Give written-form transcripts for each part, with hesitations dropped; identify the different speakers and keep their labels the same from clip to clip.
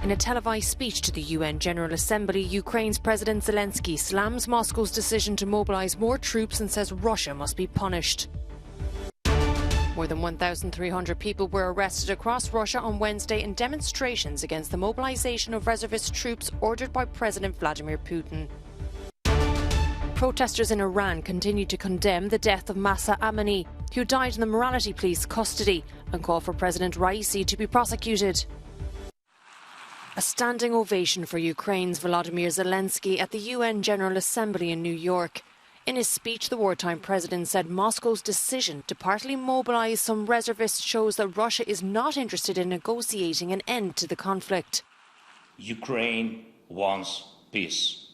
Speaker 1: In a televised speech to the UN General Assembly, Ukraine's President Zelensky slams Moscow's decision to mobilise more troops and says Russia must be punished. More than 1,300 people were arrested across Russia on Wednesday in demonstrations against the mobilisation of reservist troops ordered by President Vladimir Putin. Protesters in Iran continue to condemn the death of Mahsa Amini, who died in the morality police custody, and call for President Raisi to be prosecuted. A standing ovation for Ukraine's Volodymyr Zelensky at the UN General Assembly in New York. In his speech, the wartime president said Moscow's decision to partly mobilise some reservists shows that Russia is not interested in negotiating an end to the conflict.
Speaker 2: Ukraine wants peace.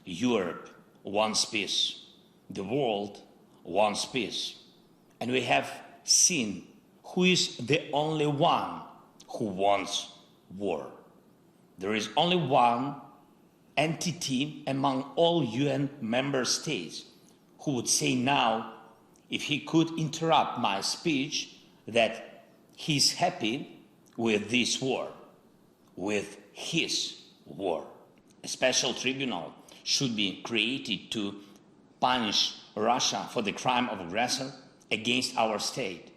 Speaker 2: Europe wants peace. The world wants peace. And we have seen who is the only one who wants war. There is only one entity among all UN member states who would say now, if he could interrupt my speech, that he's happy with this war, with his war. A special tribunal should be created to punish Russia for the crime of aggressor against our state.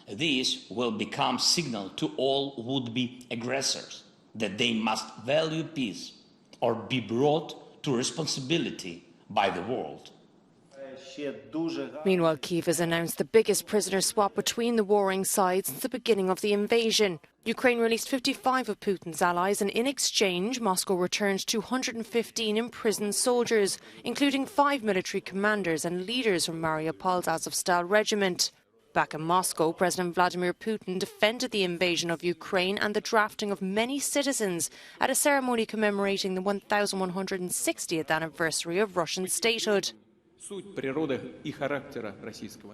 Speaker 2: This will become signal to all would-be aggressors that they must value peace or be brought to responsibility by the world.
Speaker 1: Meanwhile, Kyiv has announced the biggest prisoner swap between the warring sides since the beginning of the invasion. Ukraine released 55 of Putin's allies, and in exchange, Moscow returned 215 imprisoned soldiers, including 5 military commanders and leaders from Mariupol's Azovstal regiment. Back in Moscow, President Vladimir Putin defended the invasion of Ukraine and the drafting of many citizens at a ceremony commemorating the 1160th anniversary of Russian statehood.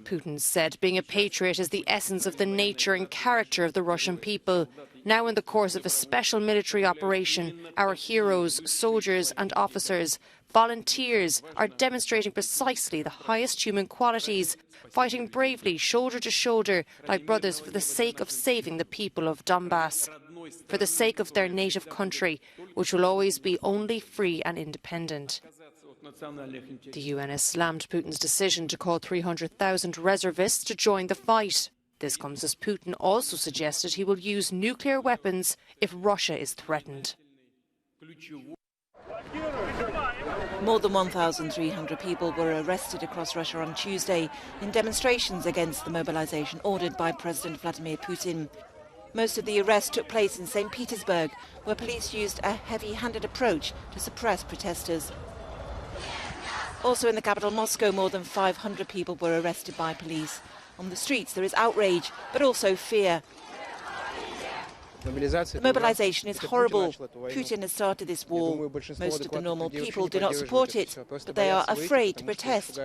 Speaker 1: Putin said being a patriot is the essence of the nature and character of the Russian people. Now, in the course of a special military operation, our heroes, soldiers and officers, volunteers, are demonstrating precisely the highest human qualities, fighting bravely, shoulder to shoulder, like brothers for the sake of saving the people of Donbass, for the sake of their native country, which will always be only free and independent. The UN has slammed Putin's decision to call 300,000 reservists to join the fight. This comes as Putin also suggested he will use nuclear weapons if Russia is threatened.
Speaker 3: More than 1,300 people were arrested across Russia on Tuesday in demonstrations against the mobilization ordered by President Vladimir Putin. Most of the arrests took place in St. Petersburg, where police used a heavy-handed approach to suppress protesters. Also in the capital Moscow, more than 500 people were arrested by police. On the streets there is outrage, but also fear. The mobilization is horrible. Putin has started this war. Most of the normal people do not support it, but they are afraid to protest.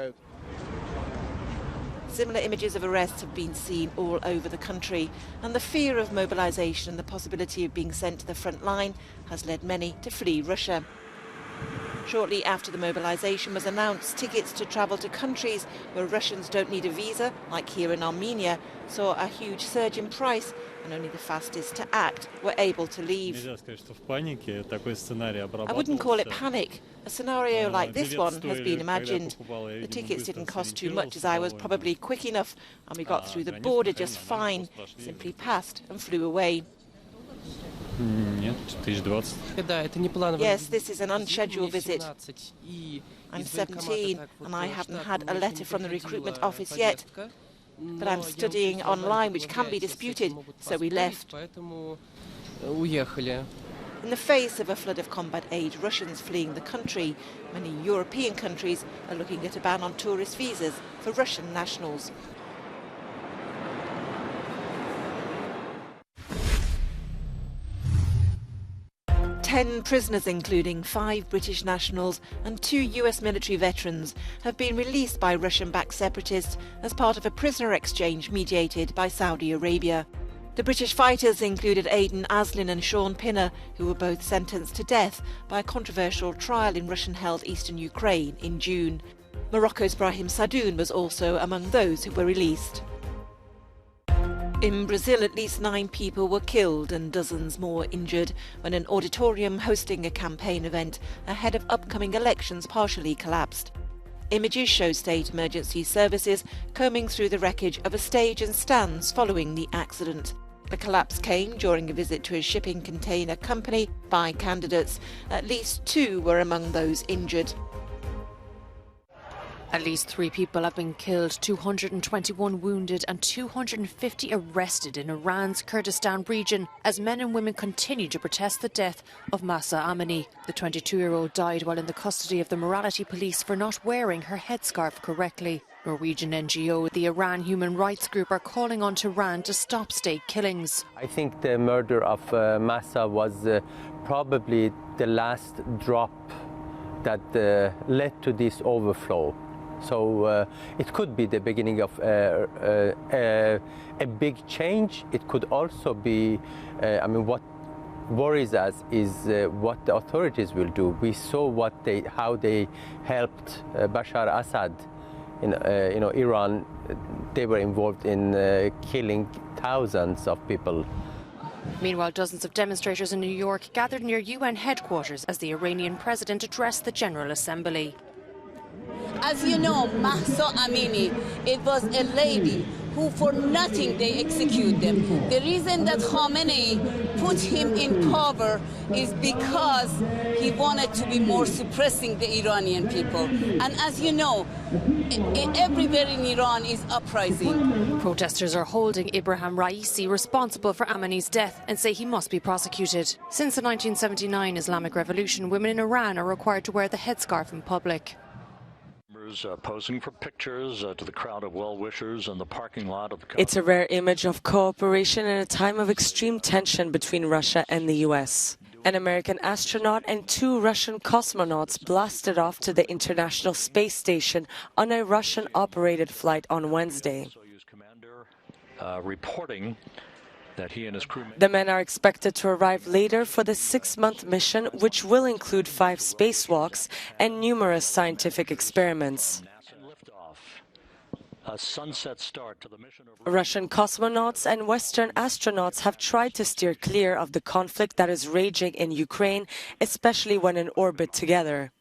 Speaker 3: Similar images of arrests have been seen all over the country, and the fear of mobilization and the possibility of being sent to the front line has led many to flee Russia. Shortly after the mobilization was announced, tickets to travel to countries where Russians don't need a visa, like here in Armenia, saw a huge surge in price, and only the fastest to act were able to leave. I wouldn't call it panic. A scenario like this one has been imagined. The tickets didn't cost too much, as I was probably quick enough, and we got through the border just fine, simply passed and flew away. Yes, this is an unscheduled visit. I'm 17 and I haven't had a letter from the recruitment office yet. But I'm studying online, which can be disputed, so we left. In the face of a flood of combat aid, Russians fleeing the country, many European countries are looking at a ban on tourist visas for Russian nationals. Ten prisoners, including 5 British nationals and 2 US military veterans, have been released by Russian-backed separatists as part of a prisoner exchange mediated by Saudi Arabia. The British fighters included Aidan Aslin and Sean Pinner, who were both sentenced to death by a controversial trial in Russian-held eastern Ukraine in June. Morocco's Brahim Sadoun was also among those who were released. In Brazil, at least 9 people were killed and dozens more injured when an auditorium hosting a campaign event ahead of upcoming elections partially collapsed. Images show state emergency services combing through the wreckage of a stage and stands following the accident. The collapse came during a visit to a shipping container company by candidates. At least 2 were among those injured.
Speaker 1: At least 3 people have been killed, 221 wounded and 250 arrested in Iran's Kurdistan region as men and women continue to protest the death of Mahsa Amini. The 22-year-old died while in the custody of the morality police for not wearing her headscarf correctly. Norwegian NGO, the Iran Human Rights Group, are calling on Tehran to stop state killings.
Speaker 4: I think the murder of Mahsa was probably the last drop that led to this overflow. So it could be the beginning of a big change. It could also be, what worries us is what the authorities will do. We saw how they helped Bashar Assad in Iran. They were involved in killing thousands of people.
Speaker 1: Meanwhile, dozens of demonstrators in New York gathered near UN headquarters as the Iranian president addressed the General Assembly.
Speaker 5: As you know, Mahsa Amini, it was a lady who for nothing they execute them. The reason that Khamenei put him in power is because he wanted to be more suppressing the Iranian people. And as you know, everywhere in Iran is uprising.
Speaker 1: Protesters are holding Ibrahim Raisi responsible for Amini's death and say he must be prosecuted. Since the 1979 Islamic Revolution, women in Iran are required to wear the headscarf in public.
Speaker 6: Posing for pictures to the crowd of well-wishers in the parking lot of the...
Speaker 7: It's a rare image of cooperation in a time of extreme tension between Russia and the U.S. An American astronaut and 2 Russian cosmonauts blasted off to the International Space Station on a Russian-operated flight on Wednesday.
Speaker 6: Reporting that he and his crew...
Speaker 7: The men are expected to arrive later for the 6-month mission, which will include 5 spacewalks and numerous scientific experiments.
Speaker 6: A sunset start to the mission of...
Speaker 7: Russian cosmonauts and Western astronauts have tried to steer clear of the conflict that is raging in Ukraine, especially when in orbit together.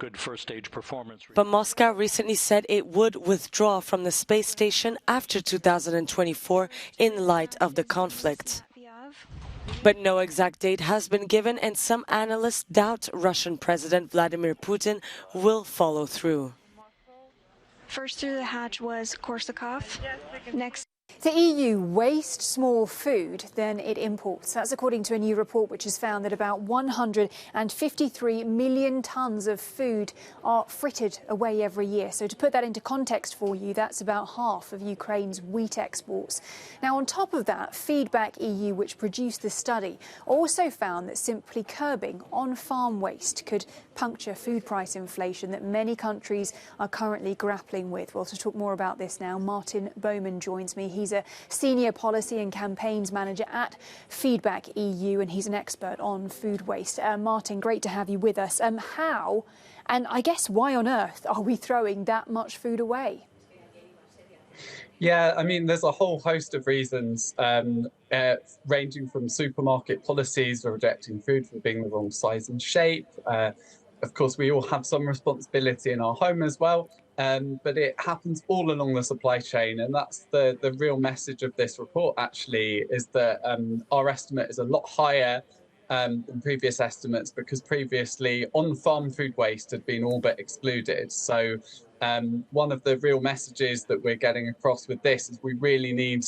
Speaker 6: Good first-stage performance.
Speaker 7: But Moscow recently said it would withdraw from the space station after 2024 in light of the conflict. But no exact date has been given, and some analysts doubt Russian President Vladimir Putin will follow through.
Speaker 8: First through the hatch was Korsakov. Next.
Speaker 9: The EU wastes more food than it imports. That's according to a new report which has found that about 153 million tonnes of food are frittered away every year. So to put that into context for you, that's about half of Ukraine's wheat exports. Now, on top of that, Feedback EU, which produced this study, also found that simply curbing on-farm waste could puncture food price inflation that many countries are currently grappling with. Well, to talk more about this now, Martin Bowman joins me. He's a senior policy and campaigns manager at Feedback EU, and he's an expert on food waste. Martin, great to have you with us. How, and I guess why on earth, are we throwing that much food away?
Speaker 10: Yeah, I mean, there's a whole host of reasons, ranging from supermarket policies for rejecting food for being the wrong size and shape. Of course, we all have some responsibility in our home as well, but it happens all along the supply chain. And that's the real message of this report, actually, is that our estimate is a lot higher than previous estimates, because previously on-farm food waste had been all but excluded. So one of the real messages that we're getting across with this is we really need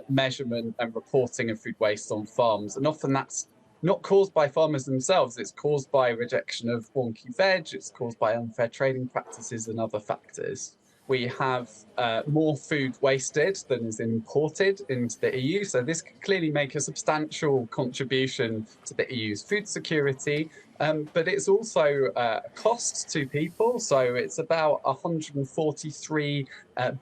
Speaker 10: measurement and reporting of food waste on farms. And often that's not caused by farmers themselves, it's caused by rejection of wonky veg, it's caused by unfair trading practices and other factors. We have more food wasted than is imported into the EU, so this can clearly make a substantial contribution to the EU's food security, but it's also a cost to people. So it's about 143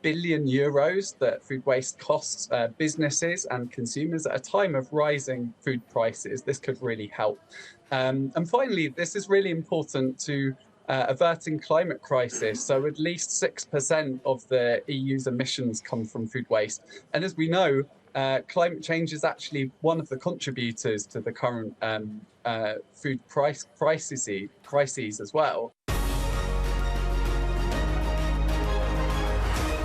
Speaker 10: billion euros that food waste costs businesses and consumers at a time of rising food prices. This could really help. And finally, this is really important to averting climate crisis. So at least 6% of the EU's emissions come from food waste. And as we know, climate change is actually one of the contributors to the current food crises as well.